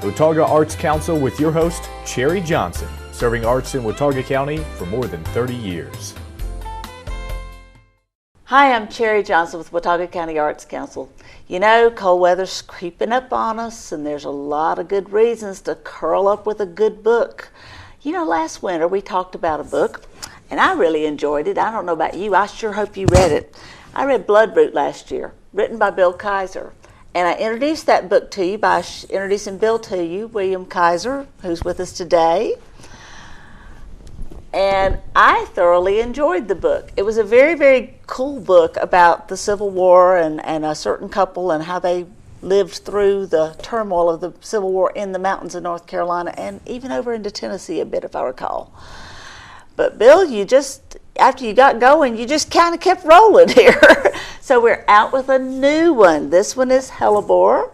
Watauga Arts Council with your host, Cherry Johnson, serving arts in Watauga County for more than 30 years. Hi, I'm Cherry Johnson with Watauga County Arts Council. You know, cold weather's creeping up on us, and there's a lot of good reasons to curl up with a good book. You know, last winter we talked about a book, and I really enjoyed it. I don't know about you. I sure hope you read it. I read Bloodroot last year, written by Bill Kaiser. And I introduced that book to you by introducing Bill to you, William Kaiser, who's with us today. And I thoroughly enjoyed the book. It was a very, very cool book about the Civil War and a certain couple and how they lived through the turmoil of the Civil War in the mountains of North Carolina and even over into Tennessee a bit, if I recall. But Bill, you just, after you got going, you just kind of kept rolling here. So we're out with a new one. This one is hellebore.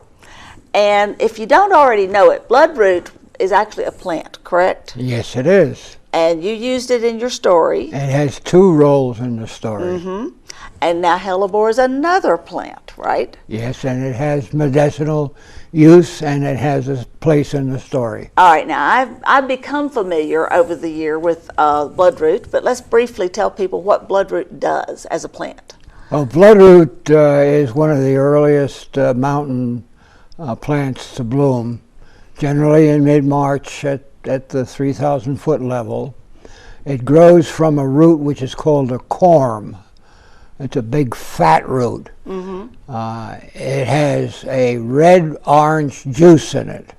And if you don't already know it, bloodroot is actually a plant, correct? Yes, it is. And you used it in your story. It has two roles in the story. Mm-hmm. And now hellebore is another plant, right? Yes, and it has medicinal use, and it has a place in the story. All right, now I've become familiar over the year with bloodroot, but let's briefly tell people what bloodroot does as a plant. Well, bloodroot is one of the earliest mountain plants to bloom, generally in mid-March at the 3,000-foot level. It grows from a root which is called a corm. It's a big fat root. Mm-hmm. It has a red-orange juice in it.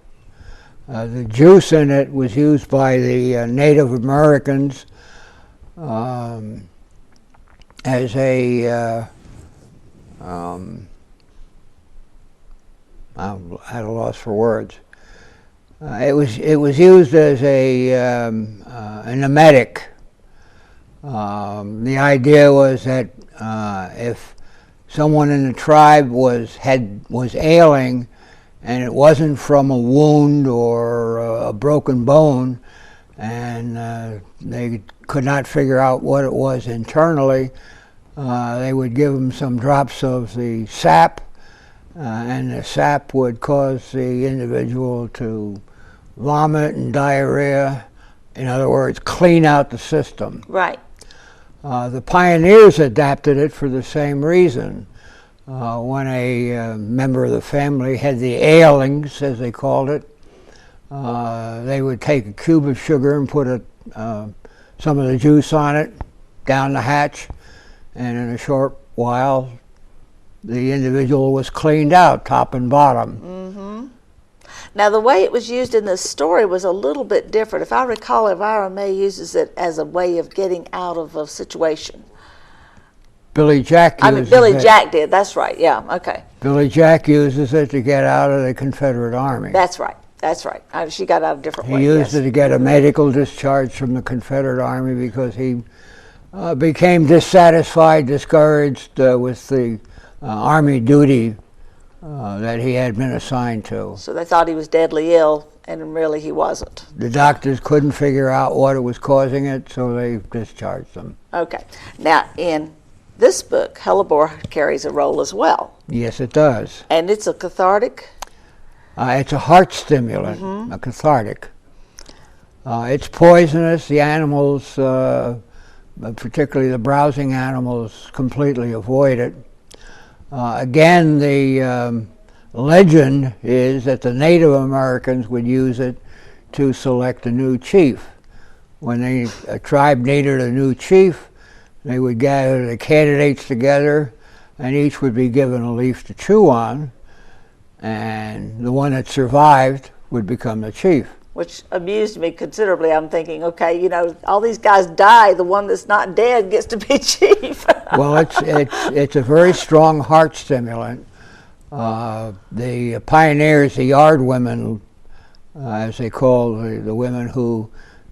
The juice in it was used by the Native Americans as a, I'm at a loss for words. It was used as an emetic. The idea was that if someone in the tribe was ailing, and it wasn't from a wound or a broken bone, and they could not figure out what it was internally, they would give them some drops of the sap, and the sap would cause the individual to vomit and diarrhea. In other words, clean out the system. Right. The pioneers adapted it for the same reason. When a member of the family had the ailings, as they called it, they would take a cube of sugar and put some of the juice on it down the hatch, and in a short while the individual was cleaned out, top and bottom. Mm-hmm. Now, the way it was used in this story was a little bit different. If I recall, Elvira May uses it as a way of getting out of a situation. Billy Jack uses Billy Jack did, that's right, yeah, okay. Billy Jack uses it to get out of the Confederate Army. That's right. She got out a different way. He used it to get a medical discharge from the Confederate Army because he became dissatisfied, discouraged with the Army duty that he had been assigned to. So they thought he was deadly ill, and really he wasn't. The doctors couldn't figure out what was causing it, so they discharged him. Okay. Now, in this book, hellebore carries a role as well. Yes, it does. And it's a cathartic? It's a heart stimulant, mm-hmm. A cathartic. It's poisonous. The animals, particularly the browsing animals, completely avoid it. Again, the legend is that the Native Americans would use it to select a new chief. When a tribe needed a new chief, they would gather the candidates together, and each would be given a leaf to chew on, and the one that survived would become the chief. Which amused me considerably. I'm thinking, okay, you know, all these guys die. The one that's not dead gets to be chief. Well, it's a very strong heart stimulant. The pioneers, the yard women, as they call the women who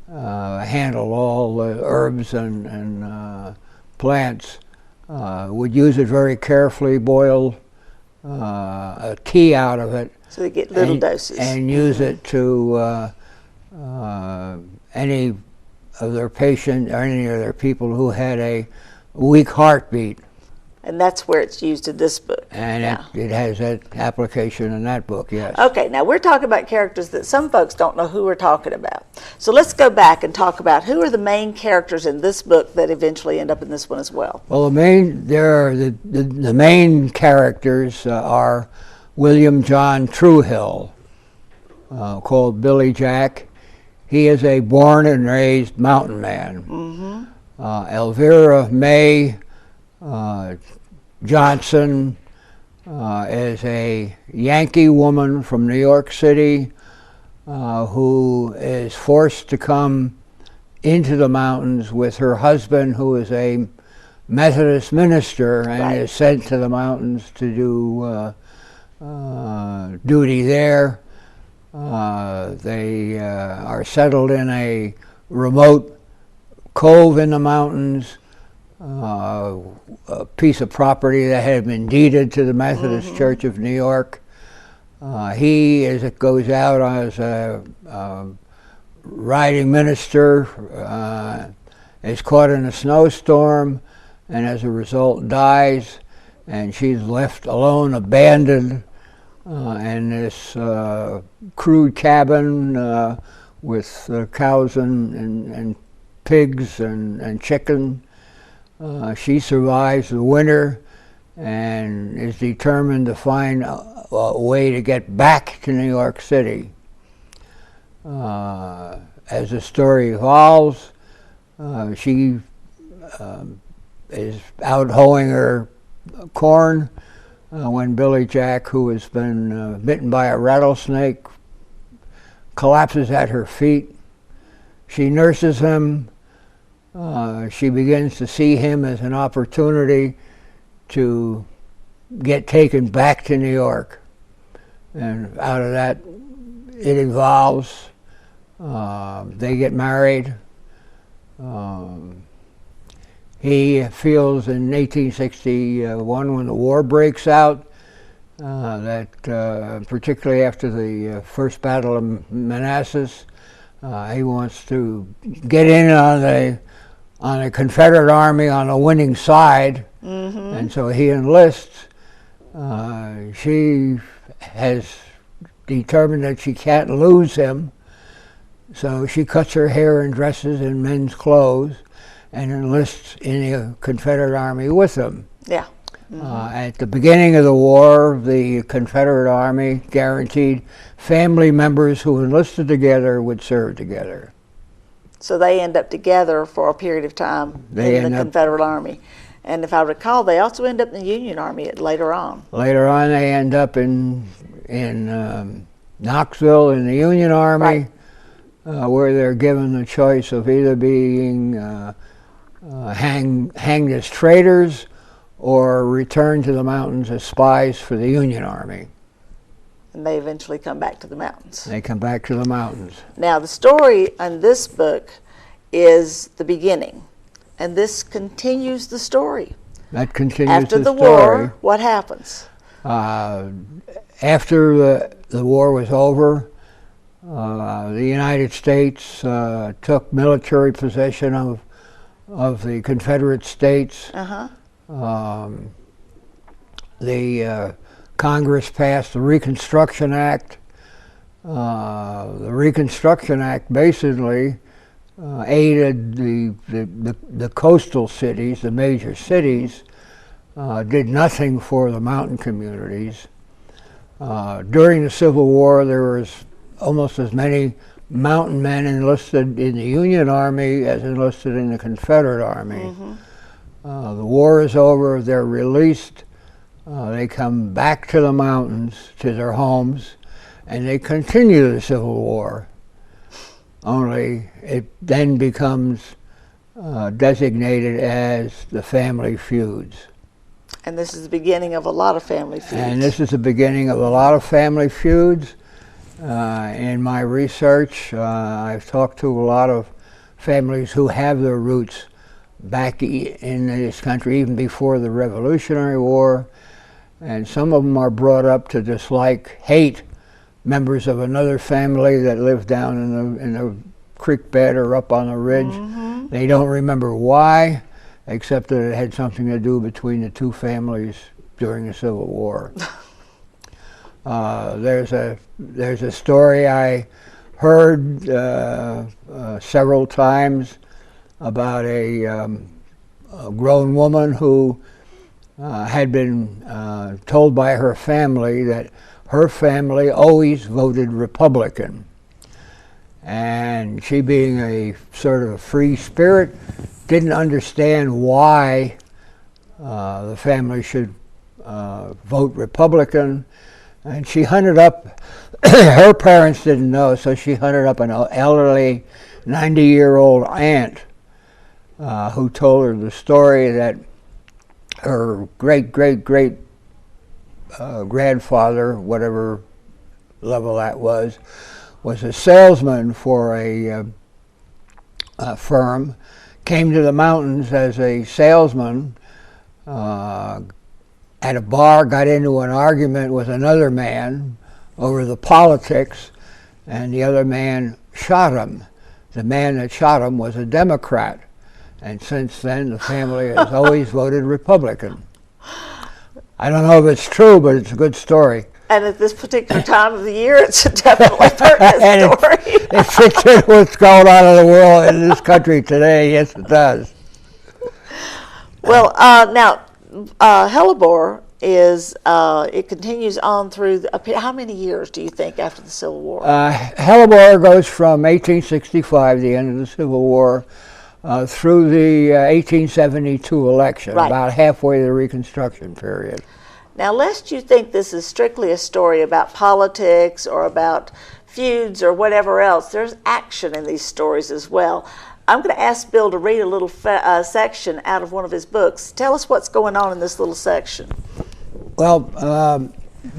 handle all the herbs and plants, would use it very carefully, boil a tea out of it. So they get little doses. And use it to any of their patients or any of their people who had a weak heartbeat. And that's where it's used in this book. And it has that application in that book, yes. Okay, now we're talking about characters that some folks don't know who we're talking about. So let's go back and talk about who are the main characters in this book that eventually end up in this one as well. Well, the main characters are William John Truehill, called Billy Jack. He is a born and raised mountain man. Mm-hmm. Elvira May Johnson is a Yankee woman from New York City who is forced to come into the mountains with her husband, who is a Methodist minister, and is sent to the mountains to do duty there. They are settled in a remote cove in the mountains, a piece of property that had been deeded to the Methodist Church of New York. He, as it goes out as a riding minister, is caught in a snowstorm, and as a result dies, and she's left alone, abandoned, in this crude cabin with cows and pigs and chicken. She survives the winter and is determined to find a way to get back to New York City. As the story evolves, she is out hoeing her corn when Billy Jack, who has been bitten by a rattlesnake, collapses at her feet. She nurses him. She begins to see him as an opportunity to get taken back to New York. And out of that, it evolves. They get married. He feels in 1861, when the war breaks out, that particularly after the First Battle of Manassas, he wants to get in on a Confederate army on the winning side, and so he enlists. She has determined that she can't lose him, so she cuts her hair and dresses in men's clothes and enlists in the Confederate Army with him. Yeah. At the beginning of the war, the Confederate Army guaranteed family members who enlisted together would serve together. So they end up together for a period of time in the Confederate Army. And if I recall, they also end up in the Union Army later on. Later on, they end up in Knoxville in the Union Army, where they're given the choice of either being hanged as traitors or returned to the mountains as spies for the Union Army. And they eventually come back to the mountains. They come back to the mountains. Now, the story in this book is the beginning, and this continues the story. That continues After the the story. war, what happens? After the war was over, the United States took military possession of the Confederate States. The Congress passed the Reconstruction Act. The Reconstruction Act basically aided the coastal cities, the major cities, did nothing for the mountain communities. During the Civil War, there was almost as many mountain men enlisted in the Union Army as enlisted in the Confederate Army. The war is over, they're released, they come back to the mountains, to their homes, and they continue the Civil War. Only it then becomes designated as the family feuds. And this is the beginning of a lot of family feuds. And this is the beginning of a lot of family feuds. In my research, I've talked to a lot of families who have their roots back in this country, even before the Revolutionary War. And some of them are brought up to dislike, hate members of another family that live down in the creek bed or up on the ridge. They don't remember why. except that it had something to do between the two families during the Civil War. There's a story I heard several times about a grown woman who had been told by her family that her family always voted Republican. And she, being a sort of a free spirit, didn't understand why the family should vote Republican. And she hunted up, her parents didn't know, so she hunted up an elderly 90-year-old aunt who told her the story that her great-great-great grandfather, whatever level that was a salesman for a firm, came to the mountains as a salesman, at a bar, got into an argument with another man over the politics, and the other man shot him. The man that shot him was a Democrat, and since then the family has always voted Republican. I don't know if it's true, but it's a good story. And at this particular time of the year, it's a definitely pertinent story. It fits in what's going on in the world, in this country today. Yes, it does. Well, now, Hellebore is, it continues on through, how many years do you think after the Civil War? Hellebore goes from 1865, the end of the Civil War, through the 1872 election, right, about halfway the Reconstruction period. Now, lest you think this is strictly a story about politics or about feuds or whatever else, there's action in these stories as well. I'm going to ask Bill to read a little section out of one of his books. Tell us what's going on in this little section. Well,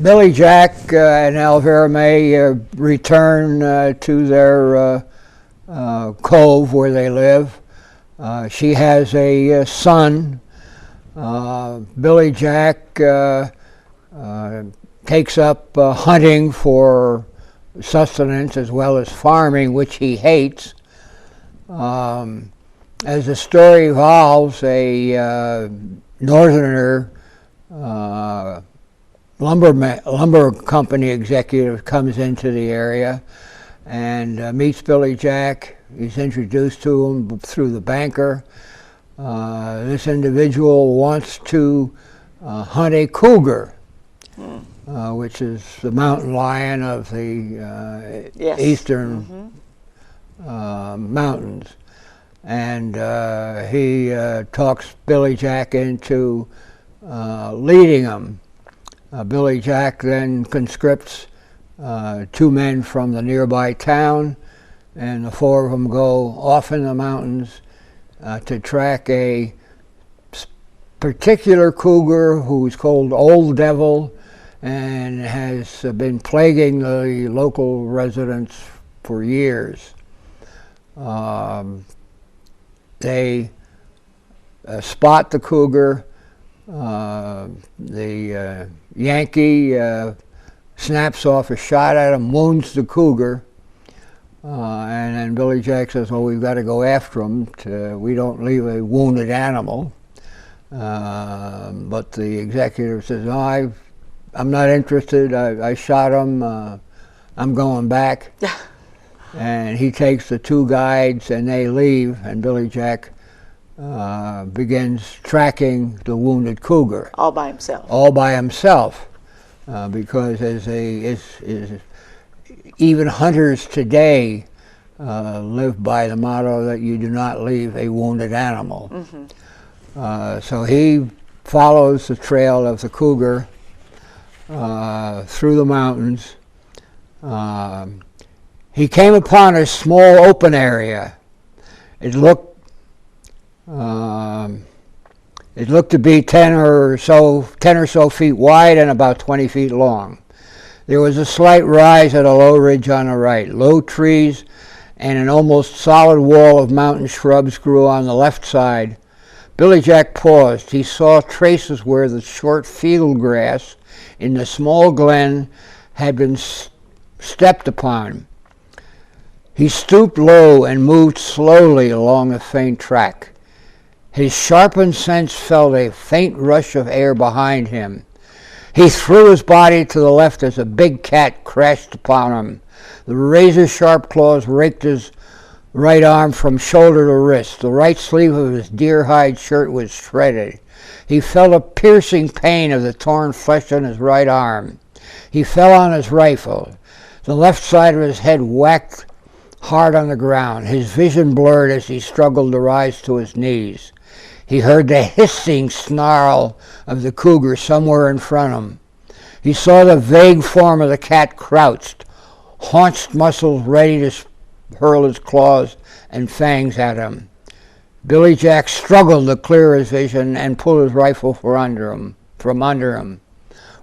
Billy Jack and Elvira May return to their cove where they live. She has a son. Billy Jack takes up hunting for sustenance as well as farming, which he hates. As the story evolves, a northerner lumber company executive comes into the area and meets Billy Jack. He's introduced to him through the banker. This individual wants to hunt a cougar, which is the mountain lion of the yes, eastern mountains. And he talks Billy Jack into leading him. Billy Jack then conscripts 2 men from the nearby town, and the 4 of them go off in the mountains to track a particular cougar who's called Old Devil and has been plaguing the local residents for years. They spot the cougar. The Yankee snaps off a shot at him, wounds the cougar, and then Billy Jack says, well, we've got to go after him. We don't leave a wounded animal. But the executive says, no, I'm not interested. I shot him. I'm going back. And he takes the 2 guides and they leave, and Billy Jack begins tracking the wounded cougar. All by himself. All by himself, because even hunters today live by the motto that you do not leave a wounded animal. Mm-hmm. So he follows the trail of the cougar through the mountains. He came upon a small open area. It looked to be 10 or so feet wide and about 20 feet long. There was a slight rise at a low ridge on the right. Low trees and an almost solid wall of mountain shrubs grew on the left side. Billy Jack paused. He saw traces where the short field grass in the small glen had been stepped upon. He stooped low and moved slowly along the faint track. His sharpened sense felt a faint rush of air behind him. He threw his body to the left as a big cat crashed upon him. The razor-sharp claws raked his right arm from shoulder to wrist. The right sleeve of his deer-hide shirt was shredded. He felt a piercing pain of the torn flesh on his right arm. He fell on his rifle. The left side of his head whacked hard on the ground. His vision blurred as he struggled to rise to his knees. He heard the hissing snarl of the cougar somewhere in front of him. He saw the vague form of the cat crouched, haunched muscles ready to hurl his claws and fangs at him. Billy Jack struggled to clear his vision and pull his rifle from under him.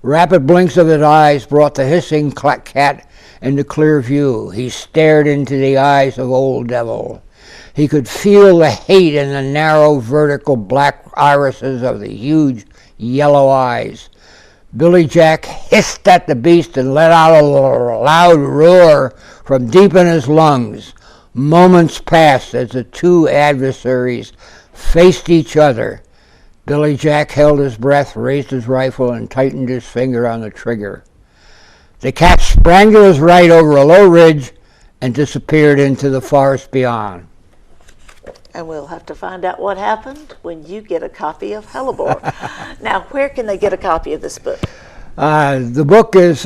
Rapid blinks of his eyes brought the hissing cat into clear view. He stared into the eyes of Old Devil. He could feel the hate in the narrow, vertical black irises of the huge yellow eyes. Billy Jack hissed at the beast and let out a loud roar from deep in his lungs. Moments passed as the two adversaries faced each other. Billy Jack held his breath, raised his rifle, and tightened his finger on the trigger. The cat sprang to his right over a low ridge and disappeared into the forest beyond. And we'll have to find out what happened when you get a copy of Hellebore. Now, where can they get a copy of this book? The book is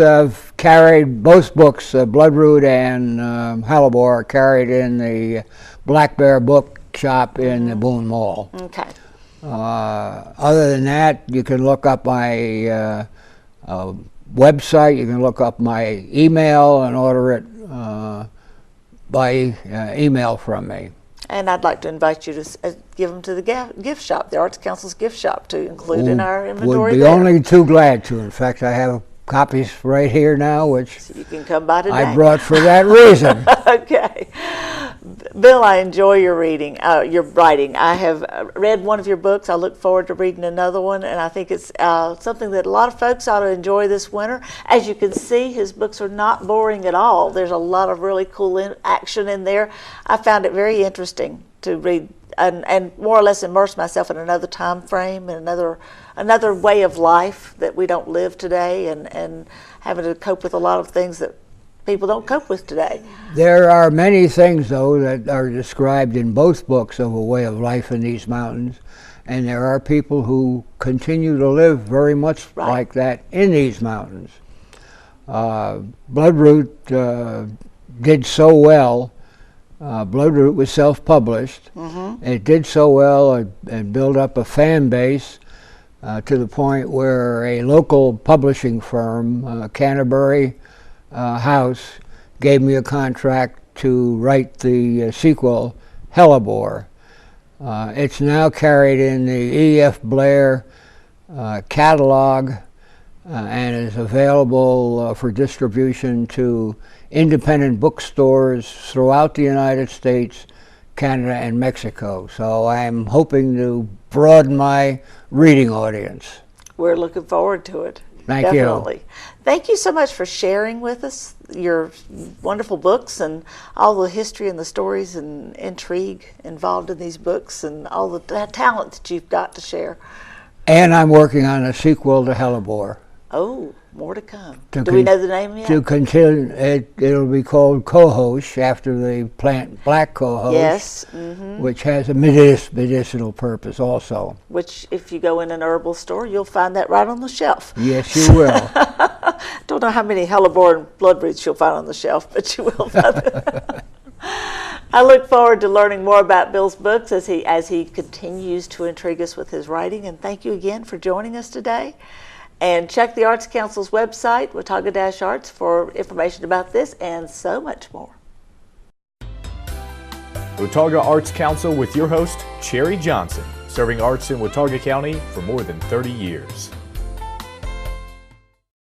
carried, both books, Bloodroot and Hellebore, are carried in the Black Bear Book Shop in the Boone Mall. Okay. Other than that, you can look up my website, you can look up my email and order it by email from me. And I'd like to invite you to give them to the gift shop, the Arts Council's gift shop, to include in our inventory. Would be only too glad to. In fact, I have copies right here now, which so you can come by today. I brought for that reason. Okay. Bill, I enjoy your reading, your writing. I have read one of your books. I look forward to reading another one, and I think it's something that a lot of folks ought to enjoy this winter. As you can see, his books are not boring at all. There's a lot of really cool action in there. I found it very interesting to read and more or less immerse myself in another time frame and another way of life that we don't live today, and having to cope with a lot of things that people don't cope with today. There are many things, though, that are described in both books of a way of life in these mountains, and there are people who continue to live very much like that in these mountains. Bloodroot did so well. Bloodroot was self-published. It did so well and built up a fan base to the point where a local publishing firm, Canterbury House, gave me a contract to write the sequel, Hellebore. It's now carried in the E.F. Blair catalog and is available for distribution to independent bookstores throughout the United States, Canada, and Mexico. So I'm hoping to broaden my reading audience. We're looking forward to it. Thank Definitely. you. Thank you so much for sharing with us your wonderful books and all the history and the stories and intrigue involved in these books and all the talent that you've got to share. And I'm working on a sequel to Hellebore. Oh, more to come. Do we know the name yet? To continue, it'll be called cohosh, after the plant black cohosh. Yes. Which has a medicinal purpose also. Which, if you go in an herbal store, you'll find that right on the shelf. Yes, you will. Don't know how many Hellebore and Bloodroots you'll find on the shelf, but you will find it. I look forward to learning more about Bill's books as he continues to intrigue us with his writing. And thank you again for joining us today. And check the Arts Council's website, Watauga-Arts, for information about this and so much more. Watauga Arts Council with your host, Cherry Johnson, serving arts in Watauga County for more than 30 years.